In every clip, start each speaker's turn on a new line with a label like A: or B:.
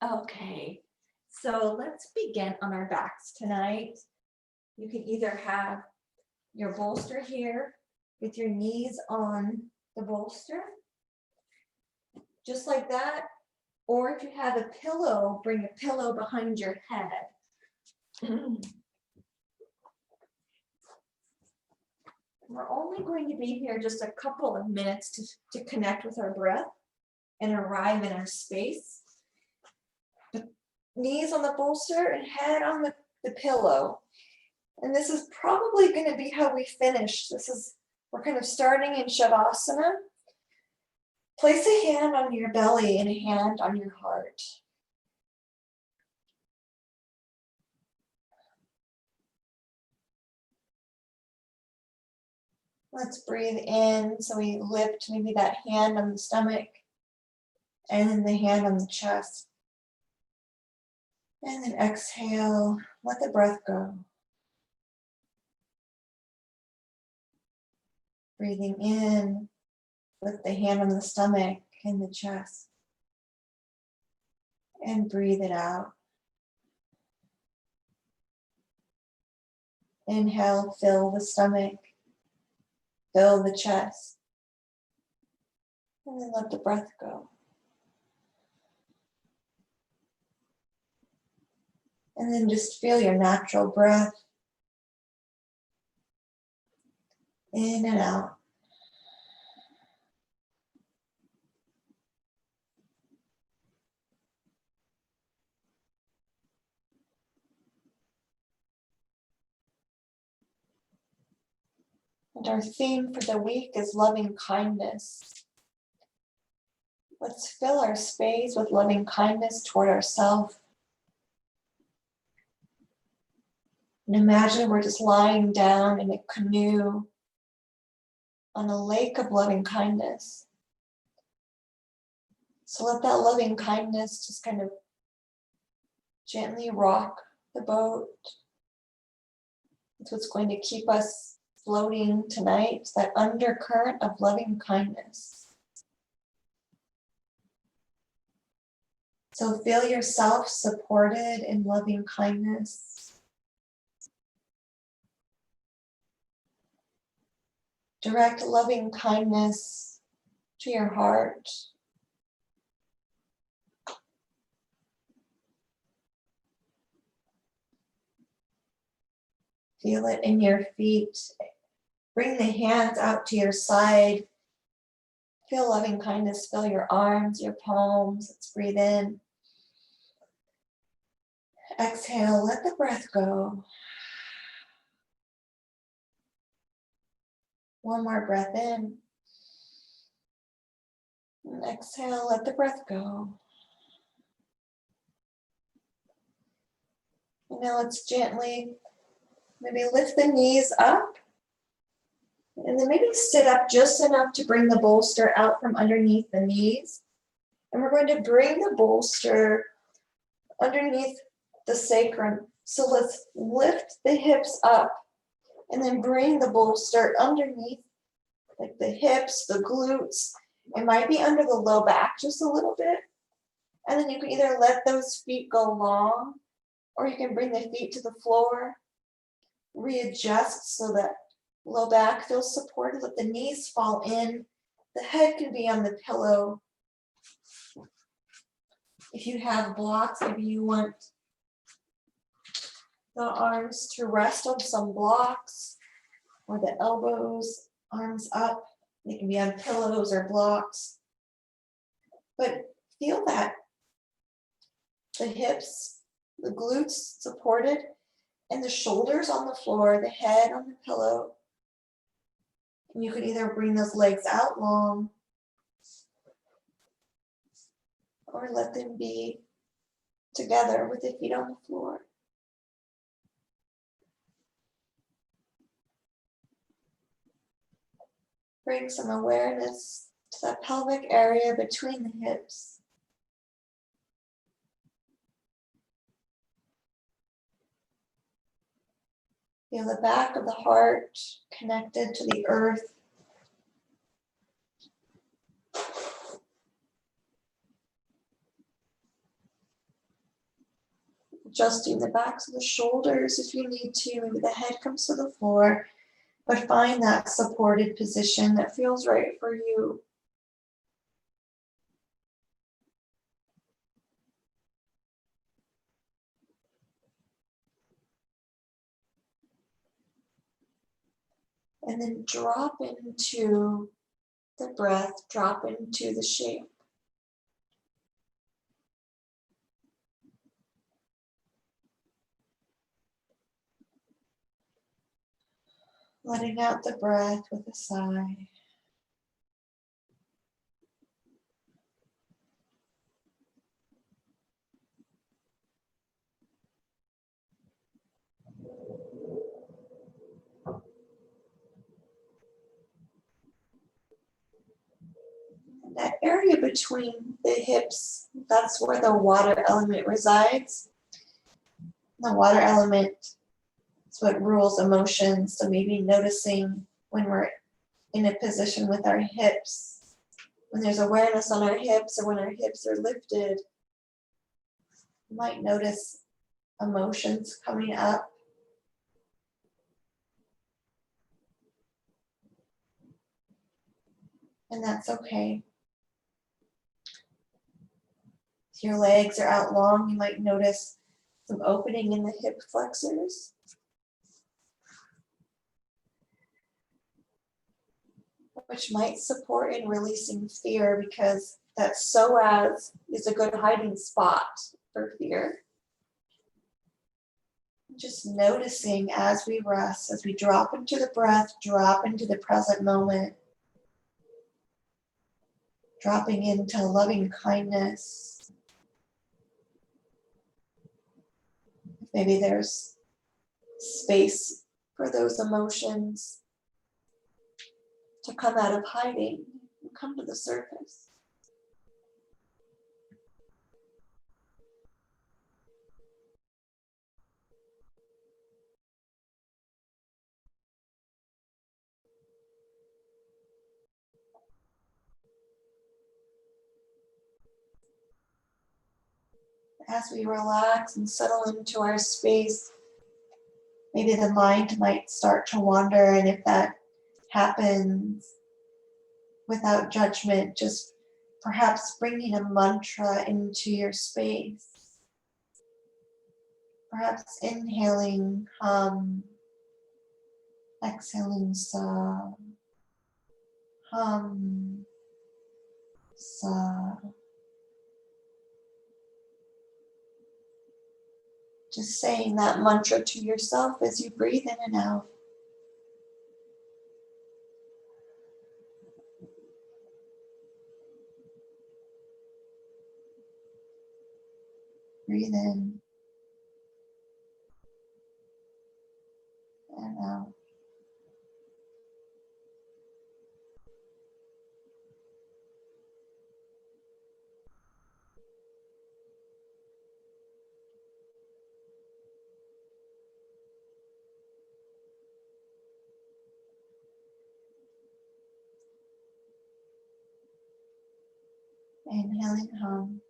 A: Okay, so let's begin on our backs tonight. You can either have your bolster here with your knees on the bolster, just like that. Or if you have a pillow, bring a pillow behind your head. We're only going to be here just a couple of minutes to connect with our breath and arrive in our space. Knees on the bolster and head on the pillow. And this is probably going to be how we finish. We're kind of starting in Shavasana. Place a hand on your belly and a hand on your heart. Let's breathe in. So we lift maybe that hand on the stomach and then the hand on the chest. And then exhale, let the breath go. Breathing in, lift the hand on the stomach and the chest. And breathe it out. Inhale, fill the stomach, fill the chest. And then let the breath go. And then just feel your natural breath in and out. And our theme for the week is loving kindness. Let's fill our space with loving kindness toward ourselves. And imagine we're just lying down in a canoe on a lake of loving kindness. So let that loving kindness just kind of gently rock the boat. It's what's going to keep us floating tonight, that undercurrent of loving kindness. So feel yourself supported in loving kindness. Direct loving kindness to your heart. Feel it in your feet. Bring the hands out to your side. Feel loving kindness. Fill your arms, your palms. Let's breathe in. Exhale, let the breath go. One more breath in. And exhale, let the breath go. And now let's gently maybe lift the knees up. And then maybe sit up just enough to bring the bolster out from underneath the knees. And we're going to bring the bolster underneath the sacrum. So let's lift the hips up and then bring the bolster underneath, like the hips, the glutes. It might be under the low back just a little bit. And then you can either let those feet go long, or you can bring the feet to the floor, readjust so that low back feels supported. Let the knees fall in. The head can be on the pillow. If you have blocks, maybe you want the arms to rest on some blocks, or the elbows, arms up. They can be on pillows or blocks. But feel that the hips, the glutes supported, and the shoulders on the floor, the head on the pillow. And you can either bring those legs out long or let them be together with the feet on the floor. Bring some awareness to that pelvic area between the hips. Feel the back of the heart connected to the earth. Adjusting the backs of the shoulders if you need to. Maybe the head comes to the floor, but find that supported position that feels right for you. And then drop into the breath, drop into the shape. Letting out the breath with a sigh. That area between the hips, that's where the water element resides. The water element is what rules emotions. So maybe noticing when we're in a position with our hips, when there's awareness on our hips or when our hips are lifted, you might notice emotions coming up. And that's okay. If your legs are out long, you might notice some opening in the hip flexors. Which might support in releasing fear, because that psoas is a good hiding spot for fear. Just noticing as we rest, as we drop into the breath, drop into the present moment, dropping into loving kindness. Maybe there's space for those emotions to come out of hiding and come to the surface. As we relax and settle into our space, maybe the mind might start to wander, and if that happens without judgment, just perhaps bringing a mantra into your space. Perhaps inhaling hum, exhaling sa, hum, sa. Just saying that mantra to yourself as you breathe in and out. Breathe in and out. Inhaling hum,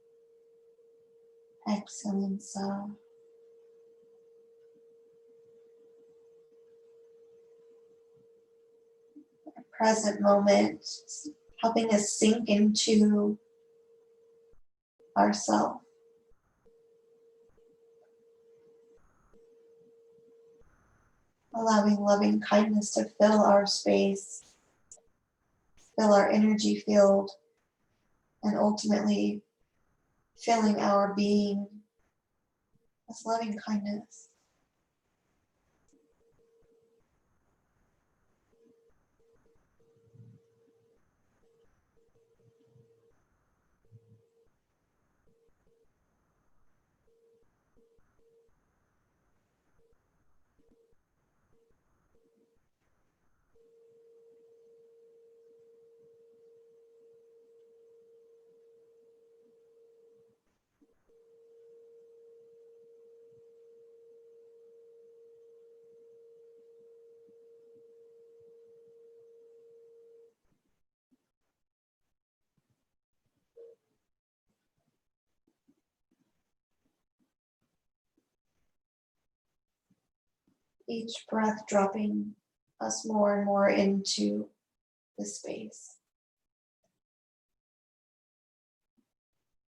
A: exhaling sa. Present moment, helping us sink into ourself. Allowing loving kindness to fill our space, fill our energy field, and ultimately filling our being with loving kindness. Each breath dropping us more and more into the space.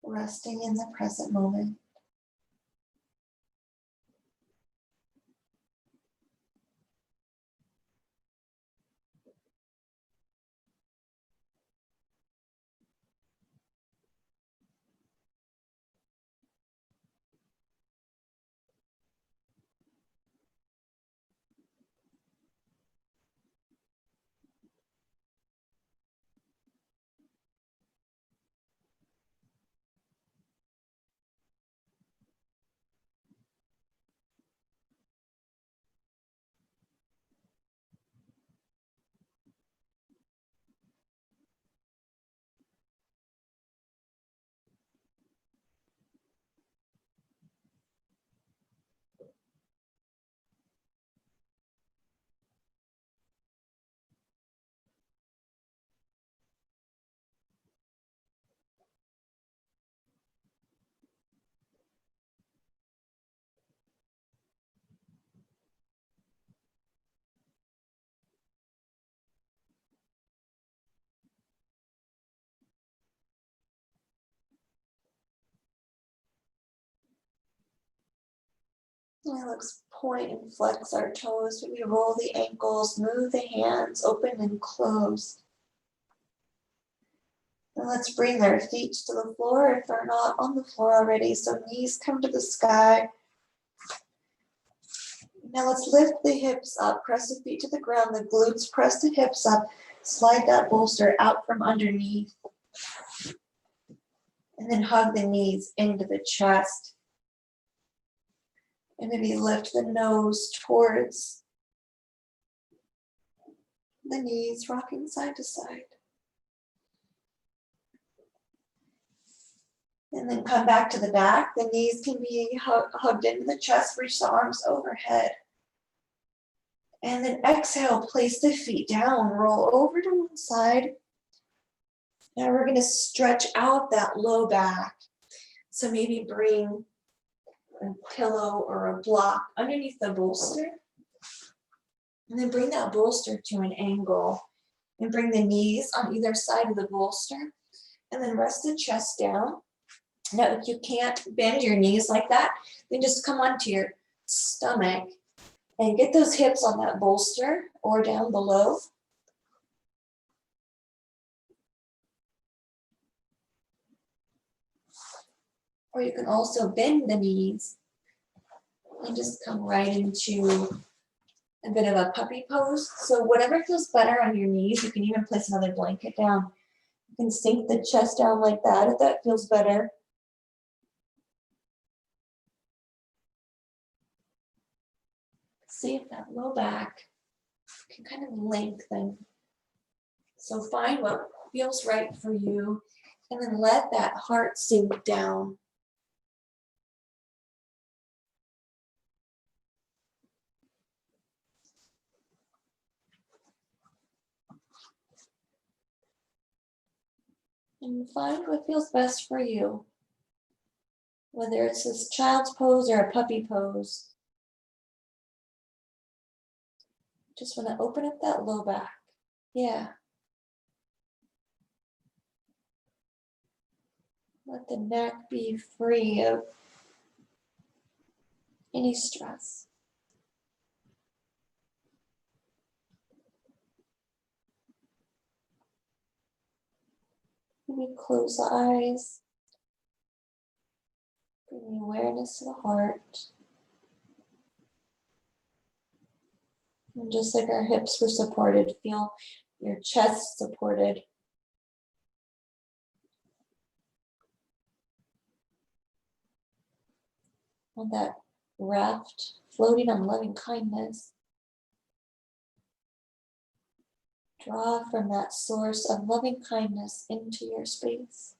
A: Resting in the present moment. Now let's point and flex our toes. Maybe roll the ankles, move the hands, open and close. And let's bring our feet to the floor if they're not on the floor already. So knees come to the sky. Now let's lift the hips up, press the feet to the ground, the glutes, press the hips up, slide that bolster out from underneath. And then hug the knees into the chest. And maybe lift the nose towards the knees, rocking side to side. And then come back to the back. The knees can be hugged into the chest, reach the arms overhead. And then exhale, place the feet down, roll over to one side. Now we're going to stretch out that low back. So maybe bring a pillow or a block underneath the bolster. And then bring that bolster to an angle. And bring the knees on either side of the bolster. And then rest the chest down. Now, if you can't bend your knees like that, then just come onto your stomach and get those hips on that bolster or down below. Or you can also bend the knees and just come right into a bit of a puppy pose. So whatever feels better on your knees, you can even place another blanket down. You can sink the chest down like that if that feels better. See if that low back can kind of lengthen. So find what feels right for you and then let that heart sink down. And find what feels best for you. Whether it's this child's pose or a puppy pose. Just want to open up that low back. Yeah. Let the neck be free of any stress. Maybe close the eyes. Bring the awareness to the heart. And just like our hips were supported, feel your chest supported. On that raft floating on loving kindness. Draw from that source of loving kindness into your space.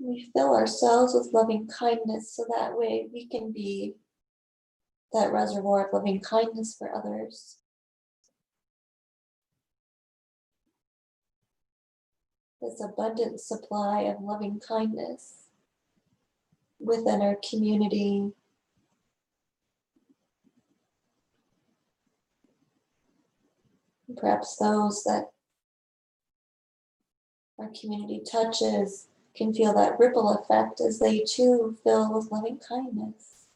A: We fill ourselves with loving kindness so that way we can be that reservoir of loving kindness for others. This abundant supply of loving kindness within our community. Perhaps those that our community touches can feel that ripple effect as they too fill with loving kindness.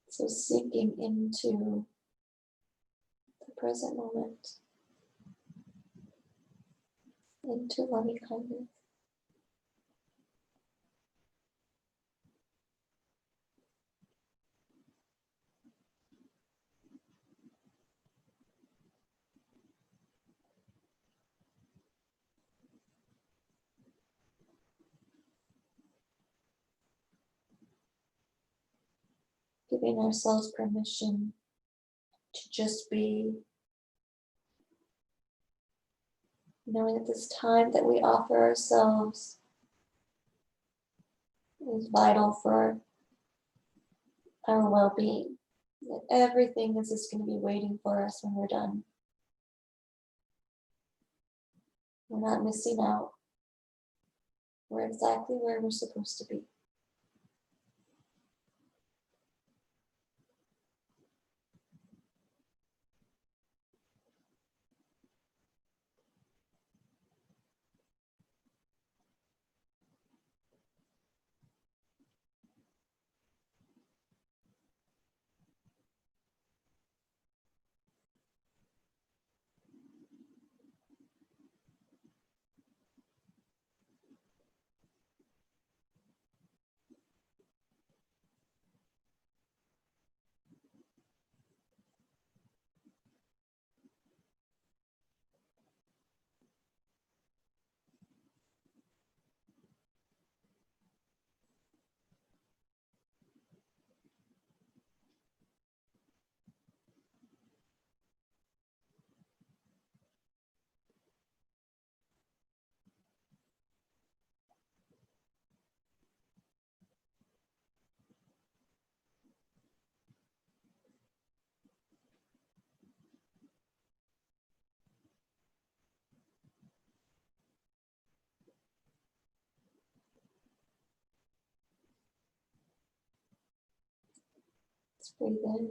A: So sinking into the present moment, into loving kindness. Giving ourselves permission to just be, knowing that this time that we offer ourselves is vital for our well-being. That everything is just going to be waiting for us when we're done. We're not missing out. We're exactly where we're supposed to be. Let's breathe in,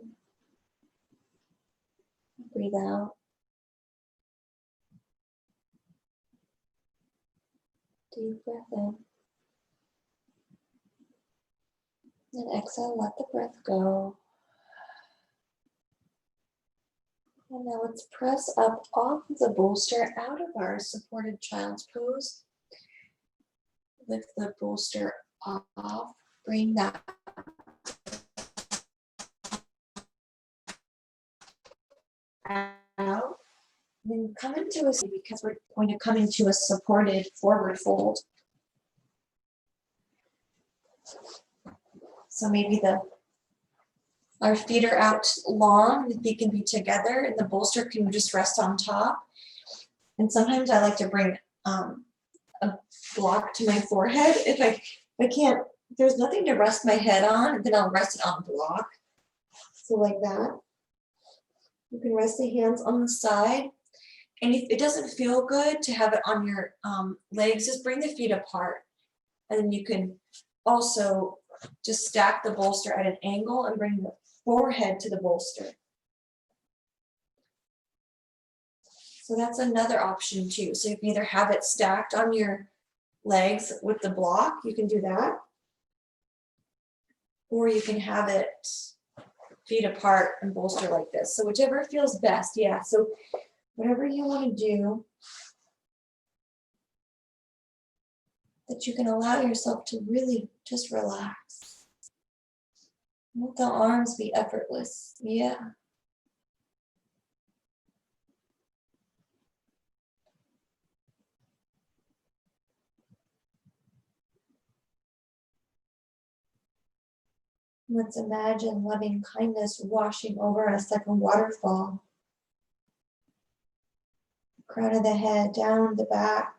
A: breathe out. Deep breath in. And exhale, let the breath go. And now let's press up off of the bolster out of our supported child's pose. Lift the bolster off, bring that out. Then come into a, because we're going to come into a supported forward fold. So maybe our feet are out long, the feet can be together, and the bolster can just rest on top. And sometimes I like to bring a block to my forehead. If I can't, if there's nothing to rest my head on, then I'll rest it on a block. So like that. You can rest the hands on the side. And if it doesn't feel good to have it on your legs, just bring the feet apart. And then you can also just stack the bolster at an angle and bring the forehead to the bolster. So that's another option too. So you can either have it stacked on your legs with the block, you can do that. Or you can have it feet apart and bolster like this. So whichever feels best, yeah. So whatever you want to do, that you can allow yourself to really just relax. Let the arms be effortless, yeah. Let's imagine loving kindness washing over us like a waterfall. Crown of the head, down the back,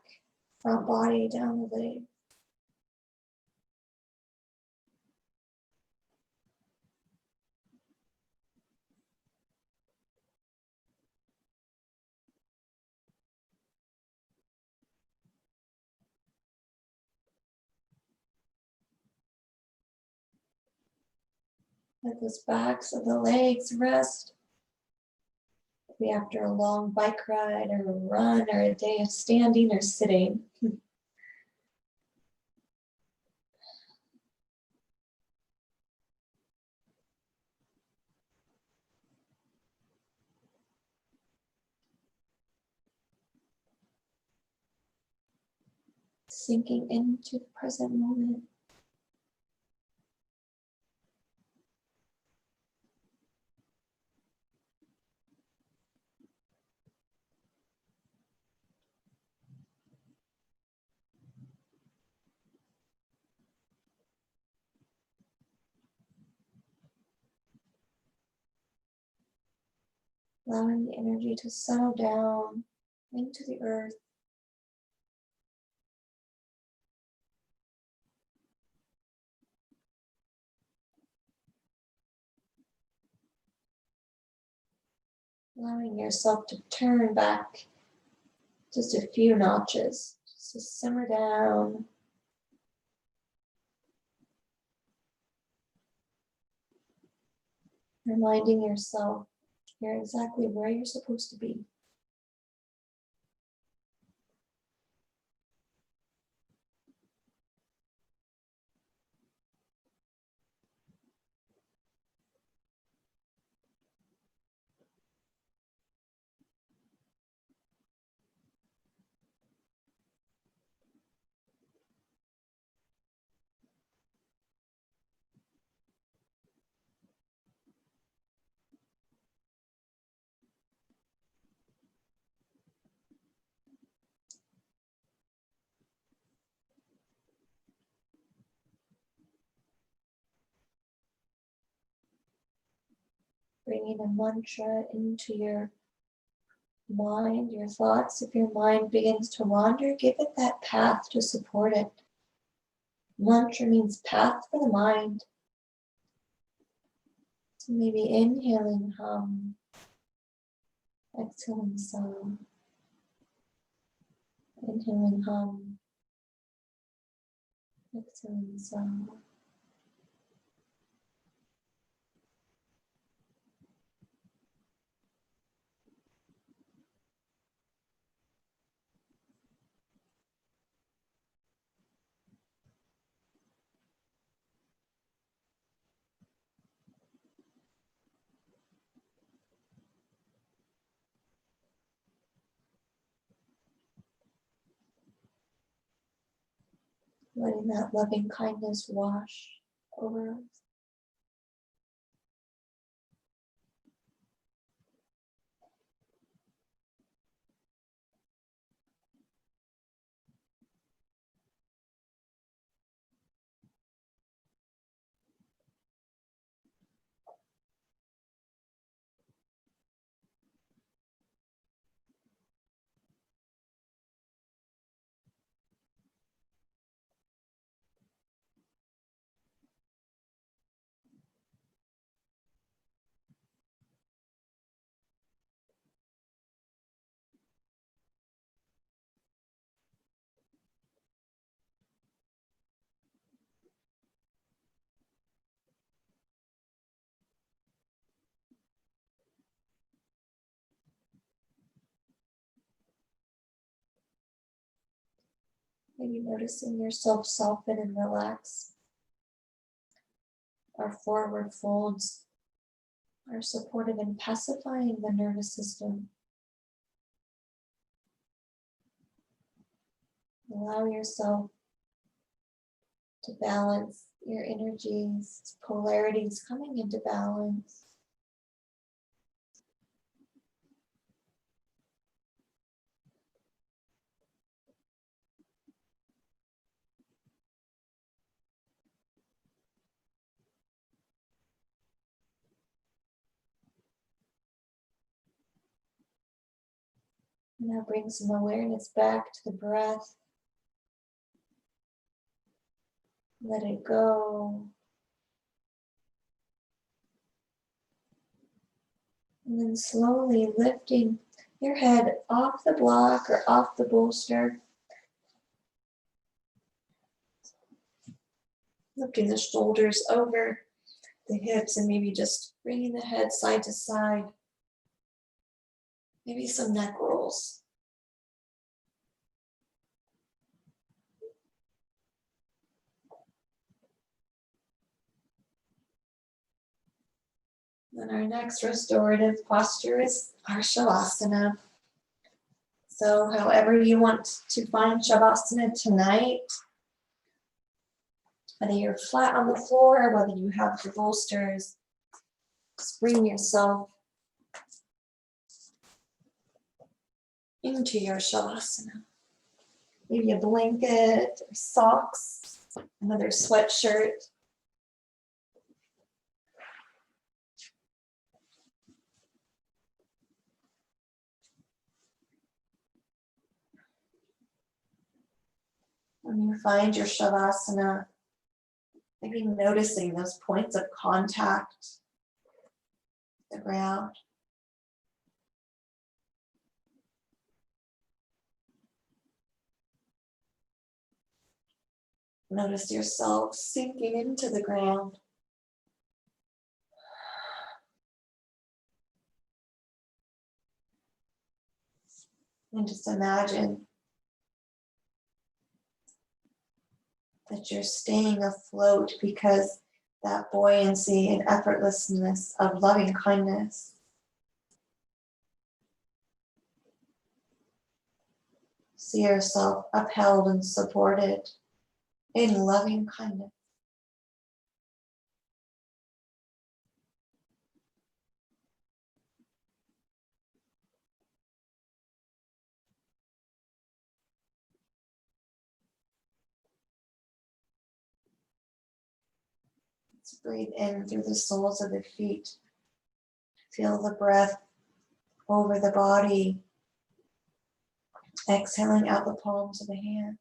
A: front body, down the leg. Let those backs of the legs rest. Maybe after a long bike ride or a run or a day of standing or sitting. Sinking into the present moment. Allowing the energy to settle down into the earth. Allowing yourself to turn back just a few notches, just to simmer down. Reminding yourself you're exactly where you're supposed to be. Bringing a mantra into your mind, your thoughts. If your mind begins to wander, give it that path to support it. Mantra means path for the mind. So maybe inhaling hum, exhaling sound. Inhaling hum, exhaling sound. Letting that loving kindness wash over us. Maybe noticing yourself soften and relax. Our forward folds are supportive in pacifying the nervous system. Allow yourself to balance your energies, polarities coming into balance. Now bring some awareness back to the breath. Let it go. And then slowly lifting your head off the block or off the bolster. Lifting the shoulders over the hips and maybe just bringing the head side to side. Maybe some neck rolls. Then our next restorative posture is our Shavasana. So however you want to find Shavasana tonight, whether you're flat on the floor, whether you have the bolsters, just bring yourself into your Shavasana. Maybe a blanket or socks, another sweatshirt. When you find your Shavasana, maybe noticing those points of contact with the ground. Notice yourself sinking into the ground. And just imagine that you're staying afloat because that buoyancy and effortlessness of loving kindness. See yourself upheld and supported in loving kindness. Let's breathe in through the soles of the feet. Feel the breath over the body. Exhaling out the palms of the hands.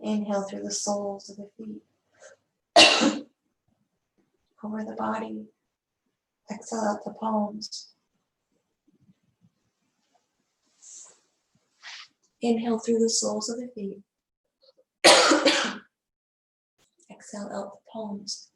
A: Inhale through the soles of the feet. Over the body. Exhale out the palms. Inhale through the soles of the feet. Exhale out the palms.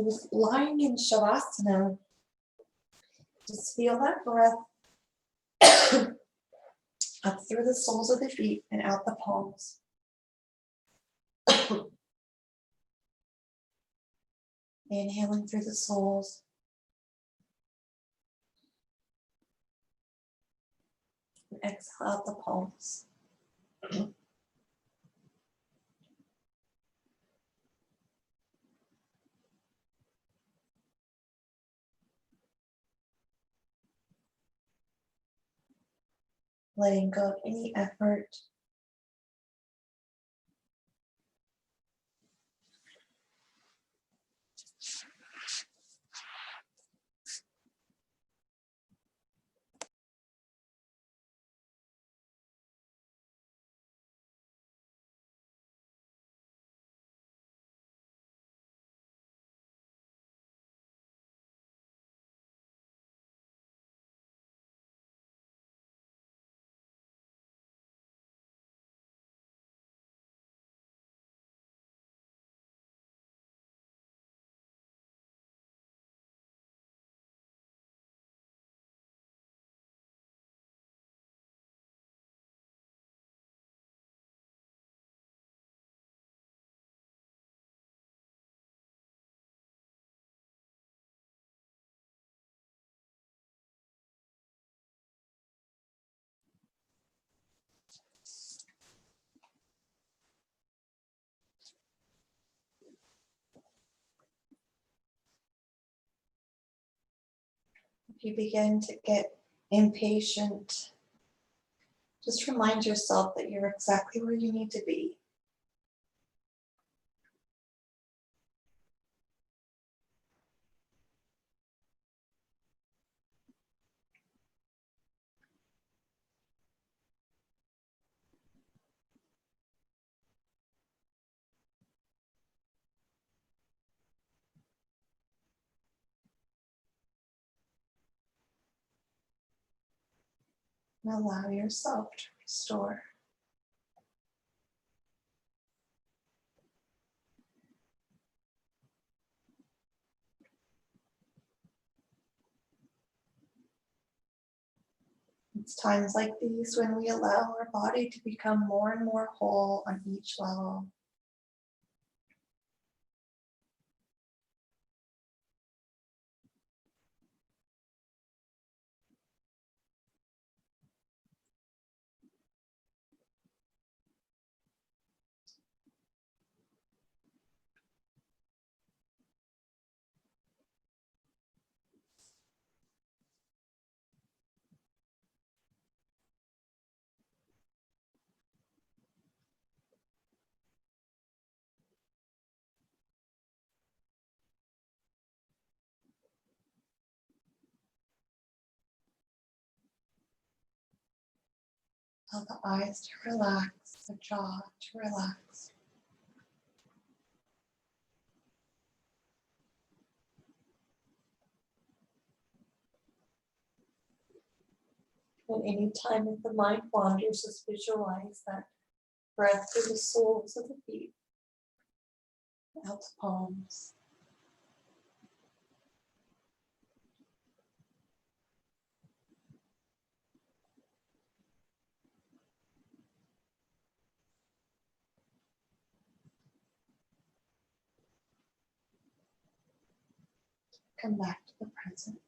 A: Just lying in Shavasana, just feel that breath up through the soles of the feet and out the palms. Inhaling through the soles. And exhale out the palms. Letting go of any effort. you begin to get impatient, just remind yourself that you're exactly where you need to be. And allow yourself to restore. It's times like these when we allow our body to become more and more whole on each level. Allow the eyes to relax, the jaw to relax. And any time that the mind wanders, just visualize that breath through the soles of the feet, out the palms. Come back to the present.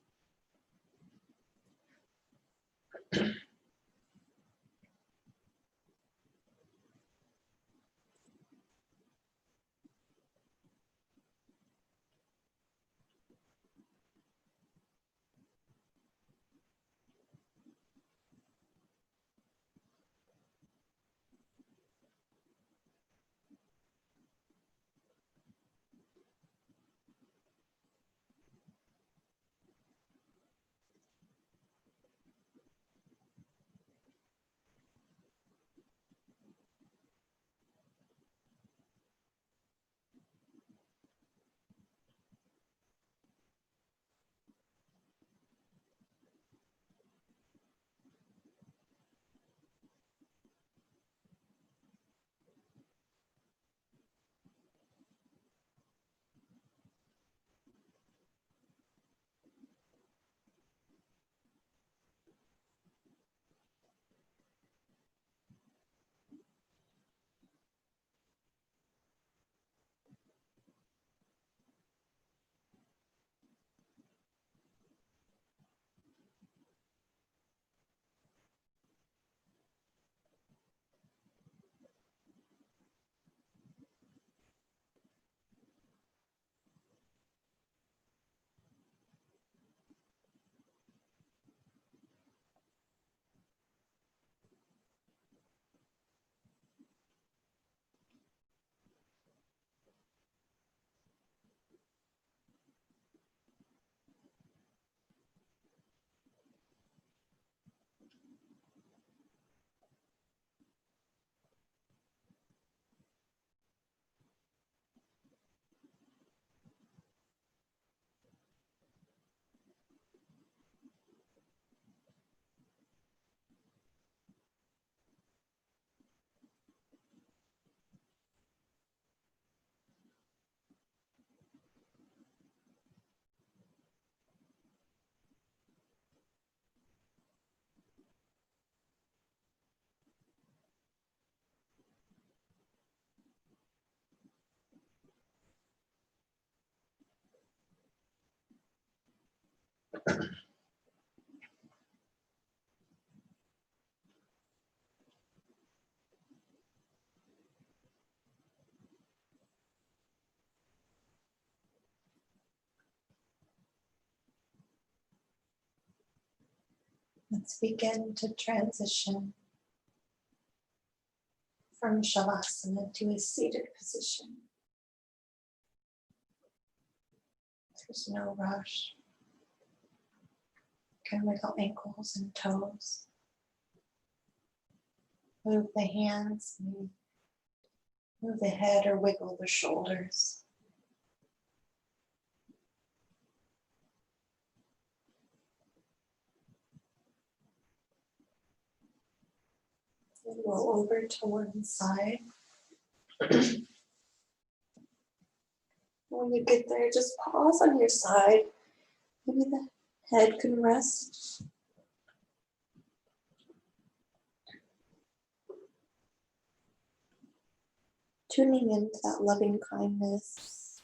A: Let's begin to transition from Shavasana to a seated position. There's no rush. You can wiggle ankles and toes. Move the hands, move the head or wiggle the shoulders. And roll over to one side. When you get there, just pause on your side. Maybe the head can rest. Tuning into that loving kindness.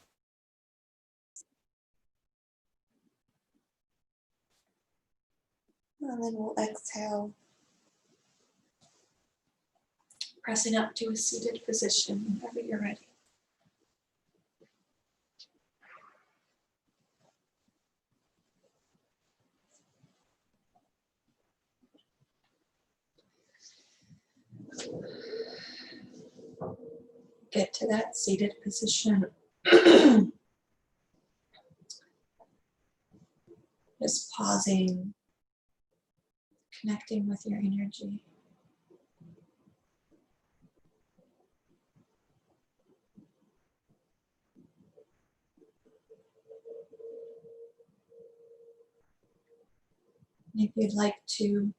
A: And then we'll exhale. Pressing up to a seated position whenever you're ready. Get to that seated position. Just pausing, connecting with your energy. If you'd like to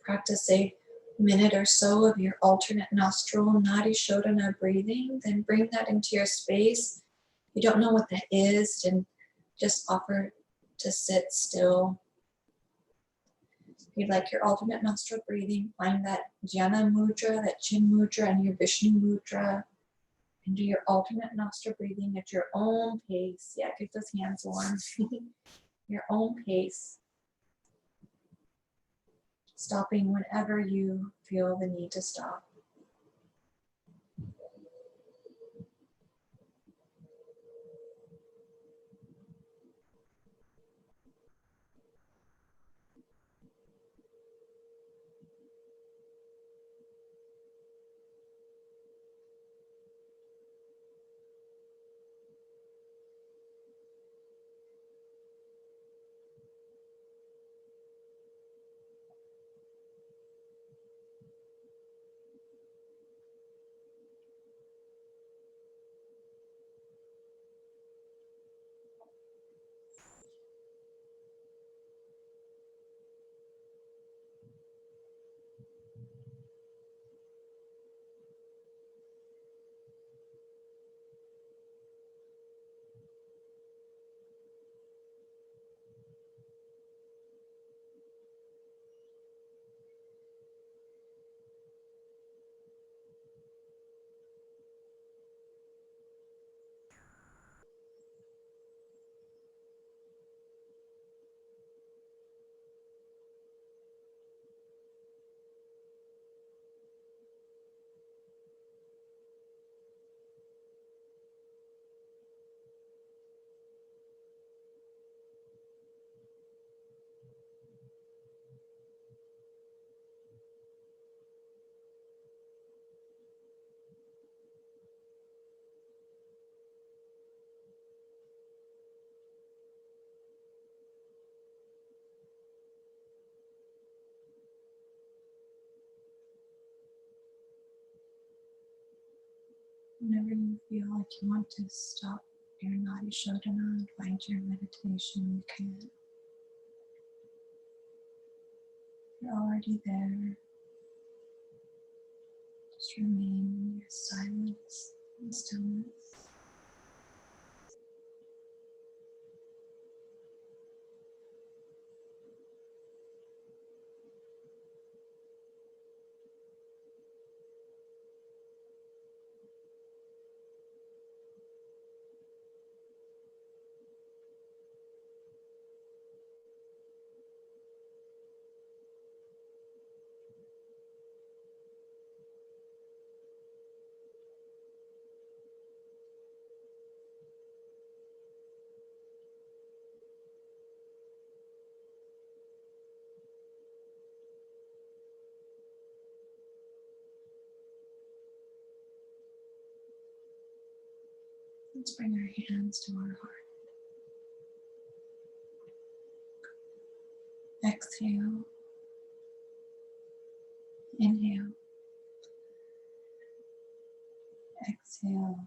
A: practice a minute or so of your alternate nostril Nadi Shodhana breathing, then bring that into your space. If you don't know what that is, then just offer to sit still. If you'd like your alternate nostril breathing, find that Jnana mudra, that chin mudra, and your Vishnu mudra, and do your alternate nostril breathing at your own pace. Yeah, get those hands warm. Your own pace. Stopping whenever you feel the need to stop. Whenever you feel like you want to stop your Nadi Shodhana and find your meditation, you can. You're already there. Just remain in your silence and stillness. Let's bring our hands to our heart. Exhale. Inhale. Exhale.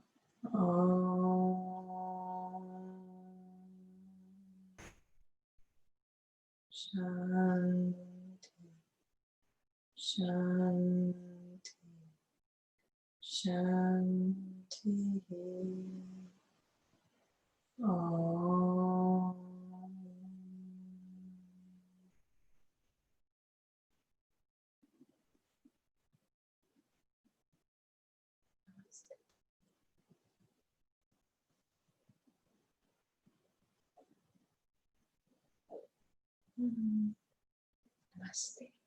A: Shanti. Shanti. Shanti. Om. Namaste.